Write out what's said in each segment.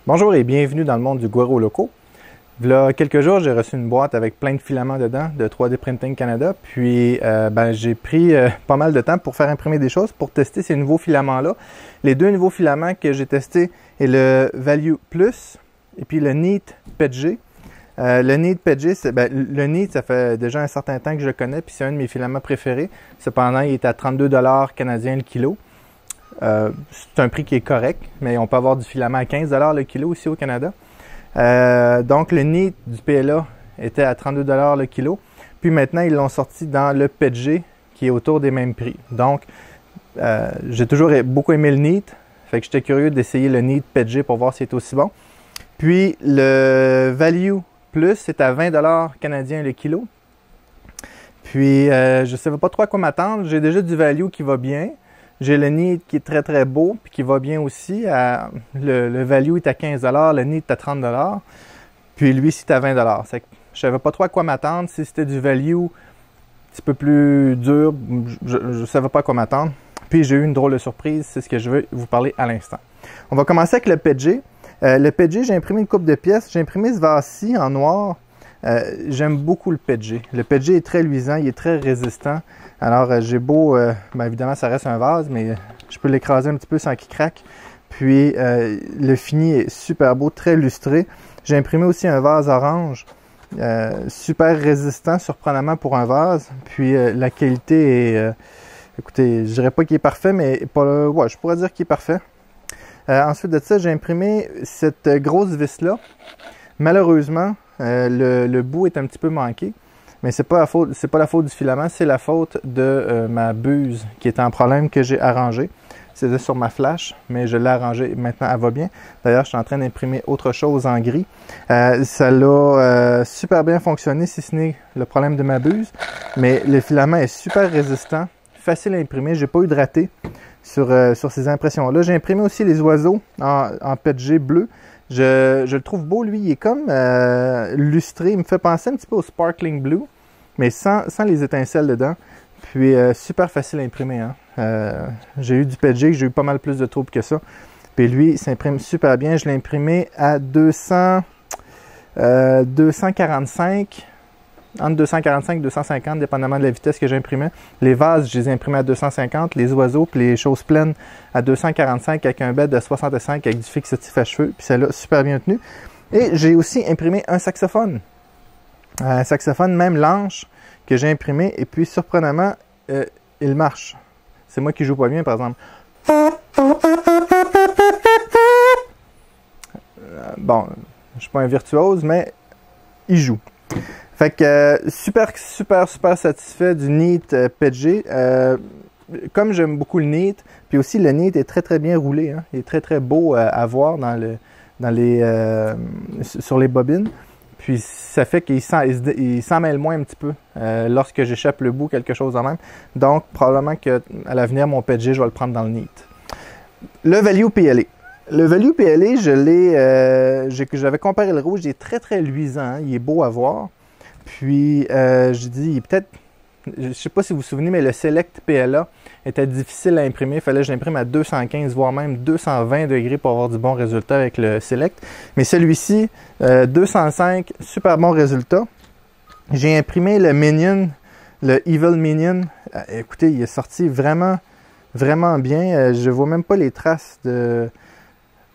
Bonjour et bienvenue dans le monde du Guero Loco. Il y a quelques jours, j'ai reçu une boîte avec plein de filaments dedans de 3D Printing Canada. Puis, j'ai pris pas mal de temps pour faire imprimer des choses, pour tester ces nouveaux filaments-là. Les deux nouveaux filaments que j'ai testés est le Value Plus et puis le Neat PETG. Le Neat PETG, le Neat, ça fait déjà un certain temps que je le connais, puis c'est un de mes filaments préférés. Cependant, il est à 32 $ canadiens le kilo. C'est un prix qui est correct, mais on peut avoir du filament à 15 $ le kilo ici au Canada. Donc, le Neat du PLA était à 32 $ le kilo. Puis maintenant, ils l'ont sorti dans le PETG qui est autour des mêmes prix. Donc, j'ai toujours beaucoup aimé le Neat. Fait que j'étais curieux d'essayer le Neat PETG pour voir s'il est aussi bon. Puis, le Value Plus est à 20 $ canadiens le kilo. Puis, je ne savais pas trop à quoi m'attendre. J'ai déjà du Value qui va bien. J'ai le Neat qui est très très beau et qui va bien aussi. Le Value est à 15 $, le Neat est à 30 $. Puis lui, c'est à 20 $. Je ne savais pas trop à quoi m'attendre. Si c'était du Value un petit peu plus dur, je ne savais pas à quoi m'attendre. Puis j'ai eu une drôle de surprise, c'est ce que je veux vous parler à l'instant. On va commencer avec le PETG. Le PETG, j'ai imprimé une couple de pièces. J'ai imprimé ce vase-ci en noir. J'aime beaucoup le PETG. Le PETG est très luisant, il est très résistant. Alors, j'ai beau, évidemment, ça reste un vase, mais je peux l'écraser un petit peu sans qu'il craque. Puis, le fini est super beau, très lustré. J'ai imprimé aussi un vase orange, super résistant, surprenamment pour un vase. Puis, la qualité est, écoutez, je dirais pas qu'il est parfait, mais je pourrais dire qu'il est parfait. Ensuite de ça, j'ai imprimé cette grosse vis-là. Malheureusement, le bout est un petit peu manqué. Mais c'est pas la faute du filament, c'est la faute de ma buse qui est en problème que j'ai arrangé. C'était sur ma flash, mais je l'ai arrangé. Maintenant, elle va bien. D'ailleurs, je suis en train d'imprimer autre chose en gris. Ça l'a super bien fonctionné, si ce n'est le problème de ma buse. Mais le filament est super résistant, facile à imprimer. J'ai pas eu de raté sur ces impressions-là. J'ai imprimé aussi les oiseaux en PETG bleu. Je le trouve beau, lui, il est comme lustré, il me fait penser un petit peu au Sparkling Blue, mais sans les étincelles dedans. Puis super facile à imprimer. Hein. J'ai eu du PETG, j'ai eu pas mal plus de troubles que ça. Puis lui, il s'imprime super bien. Je l'ai imprimé à 245, entre 245 et 250, dépendamment de la vitesse que j'imprimais. Les vases, je les ai imprimés à 250, les oiseaux puis les choses pleines à 245 avec un bed de 65 avec du fixatif à cheveux, puis ça l'a super bien tenu. Et j'ai aussi imprimé un saxophone. Un saxophone, même l'anche, que j'ai imprimé, et puis surprenamment, il marche. C'est moi qui joue pas bien, par exemple. Bon, je suis pas un virtuose, mais il joue. Fait que super satisfait du Neat PETG. Comme j'aime beaucoup le Neat, puis aussi le Neat est très très bien roulé. Hein. Il est très très beau à voir sur les bobines. Puis ça fait qu'il s'en mêle moins un petit peu lorsque j'échappe le bout, quelque chose en même. Donc probablement qu'à l'avenir, mon PETG, je vais le prendre dans le Neat. Le Value PLA. Le Value PLA, j'avais comparé le rouge, il est très très luisant, hein. Il est beau à voir. Puis, j'ai dit, il est peut-être, je ne sais pas si vous vous souvenez, mais le Select PLA était difficile à imprimer. Il fallait que je l'imprime à 215, voire même 220 degrés pour avoir du bon résultat avec le Select. Mais celui-ci, 205, super bon résultat. J'ai imprimé le Minion, le Evil Minion. Écoutez, il est sorti vraiment, vraiment bien. Je ne vois même pas les traces de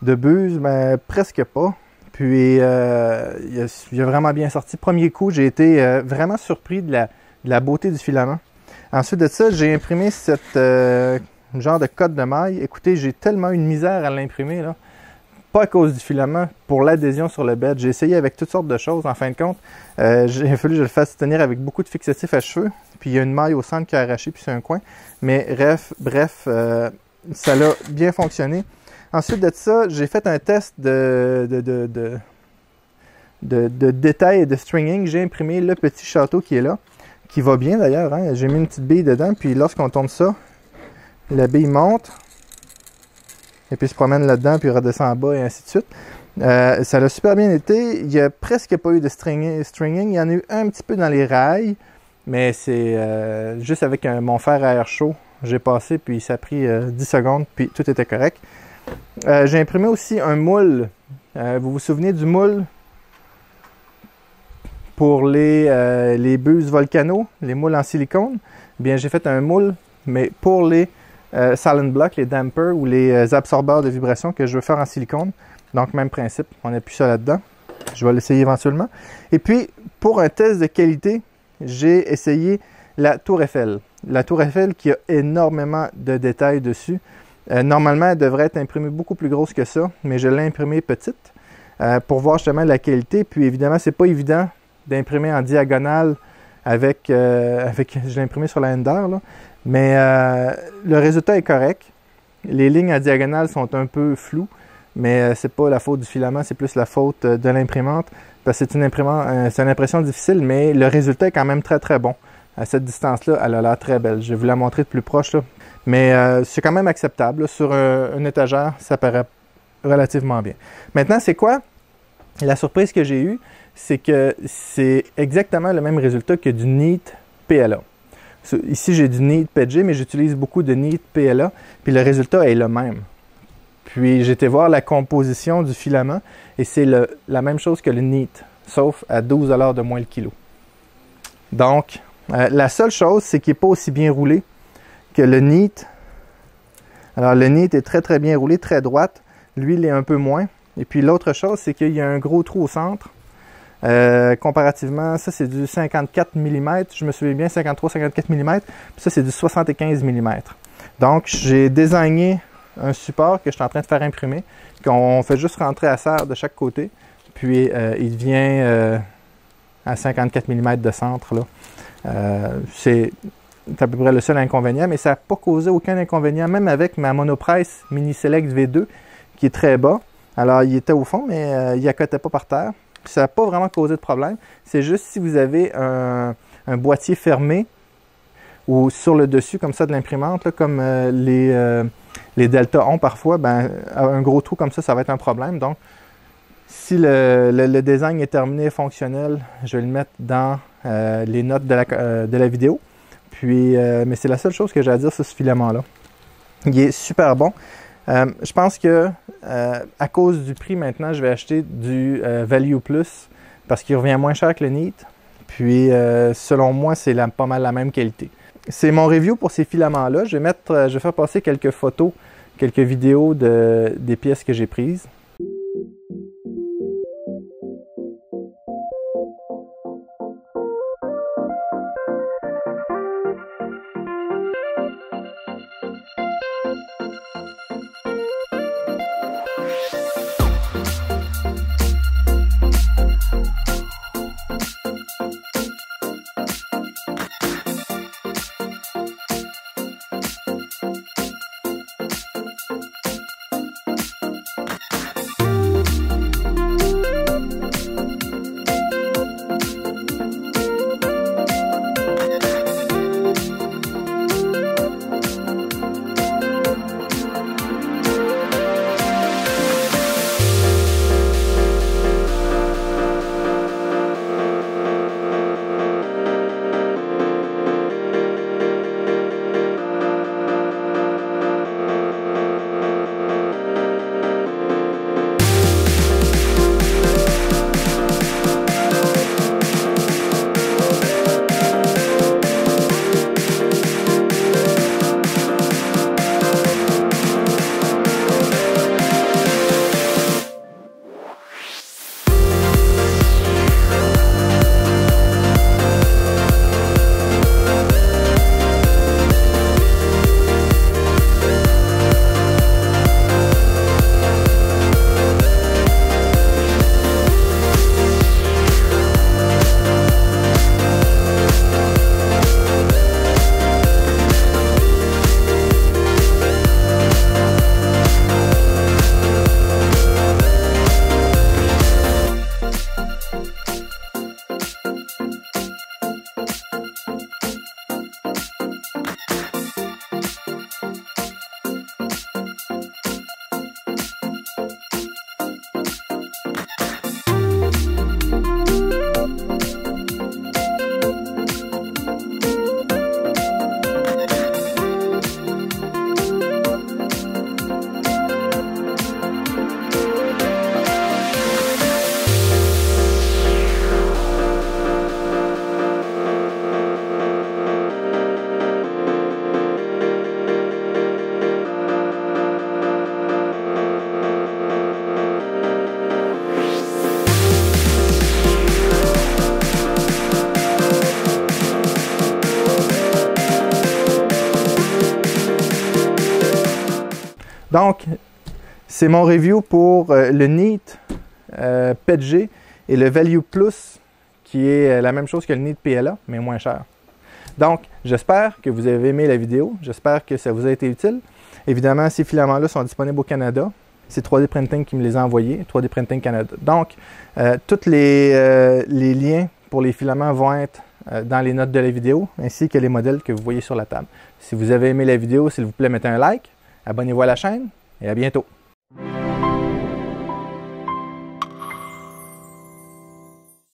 buse, mais presque pas. Puis, il a vraiment bien sorti. Premier coup, j'ai été vraiment surpris de la beauté du filament. Ensuite de ça, j'ai imprimé cette genre de cotte de maille. Écoutez, j'ai tellement eu de misère à l'imprimer, là. Pas à cause du filament, pour l'adhésion sur le bed. J'ai essayé avec toutes sortes de choses. En fin de compte, il a fallu que je le fasse tenir avec beaucoup de fixatif à cheveux. Puis, il y a une maille au centre qui a arraché, puis c'est un coin. Mais bref, ça l'a bien fonctionné. Ensuite de ça, j'ai fait un test de détail et de stringing. J'ai imprimé le petit château qui est là, qui va bien d'ailleurs. Hein? J'ai mis une petite bille dedans, puis lorsqu'on tourne ça, la bille monte, et puis se promène là-dedans, puis redescend en bas, et ainsi de suite. Ça l'a super bien été. Il n'y a presque pas eu de stringing. Il y en a eu un petit peu dans les rails, mais c'est juste avec mon fer à air chaud. J'ai passé, puis ça a pris 10 secondes, puis tout était correct. J'ai imprimé aussi un moule Vous vous souvenez du moule pour les buses Volcano, les moules en silicone? Bien, j'ai fait un moule, mais pour les silent block, les dampers ou les absorbeurs de vibration que je veux faire en silicone. Donc, même principe, on appuie ça là-dedans. Je vais l'essayer éventuellement. Et puis, pour un test de qualité, j'ai essayé la Tour Eiffel. La Tour Eiffel qui a énormément de détails dessus. Normalement, elle devrait être imprimée beaucoup plus grosse que ça, mais je l'ai imprimée petite pour voir justement la qualité. Puis évidemment, c'est pas évident d'imprimer en diagonale avec je l'ai imprimé sur la Ender, là. Mais le résultat est correct. Les lignes en diagonale sont un peu floues, mais c'est pas la faute du filament, c'est plus la faute de l'imprimante. Parce que c'est une impression difficile, mais le résultat est quand même très très bon. À cette distance-là, elle a l'air très belle. Je vais vous la montrer de plus proche, là. Mais c'est quand même acceptable, là. Sur une étagère, ça paraît relativement bien. Maintenant, c'est quoi? La surprise que j'ai eue, c'est que c'est exactement le même résultat que du Neat PLA. Ici, j'ai du Neat PG, mais j'utilise beaucoup de Neat PLA, puis le résultat est le même. Puis, j'ai été voir la composition du filament, et c'est la même chose que le Neat, sauf à 12 $ de moins le kilo. Donc, la seule chose, c'est qu'il n'est pas aussi bien roulé que le Neat. Alors, le Neat est très, très bien roulé, très droite. Lui, il est un peu moins. Et puis, l'autre chose, c'est qu'il y a un gros trou au centre. Comparativement, ça, c'est du 54 mm. Je me souviens bien, 53-54 mm. Puis ça, c'est du 75 mm. Donc, j'ai désigné un support que je suis en train de faire imprimer, qu'on fait juste rentrer à serre de chaque côté. Puis, il vient à 54 mm de centre, là. C'est à peu près le seul inconvénient, mais ça n'a pas causé aucun inconvénient, même avec ma Monoprice Mini Select V2, qui est très bas. Alors, il était au fond, mais il n'accotait pas par terre. Puis ça n'a pas vraiment causé de problème. C'est juste si vous avez un boîtier fermé ou sur le dessus, comme ça, de l'imprimante, là, comme les Delta ont parfois, ben, un gros trou comme ça va être un problème. Donc, si le design est terminé et fonctionnel, je vais le mettre dans les notes de la vidéo. Puis, mais c'est la seule chose que j'ai à dire sur ce filament-là. Il est super bon. Je pense que à cause du prix maintenant, je vais acheter du Value Plus parce qu'il revient moins cher que le Neat. Puis, selon moi, c'est pas mal la même qualité. C'est mon review pour ces filaments-là. Je vais faire passer quelques photos, quelques vidéos des pièces que j'ai prises. Donc, c'est mon review pour le Neat PETG et le Value Plus, qui est la même chose que le Neat PLA, mais moins cher. Donc, j'espère que vous avez aimé la vidéo. J'espère que ça vous a été utile. Évidemment, ces filaments-là sont disponibles au Canada. C'est 3D Printing qui me les a envoyés, 3D Printing Canada. Donc, tous les liens pour les filaments vont être dans les notes de la vidéo, ainsi que les modèles que vous voyez sur la table. Si vous avez aimé la vidéo, s'il vous plaît, mettez un like, abonnez-vous à la chaîne et à bientôt.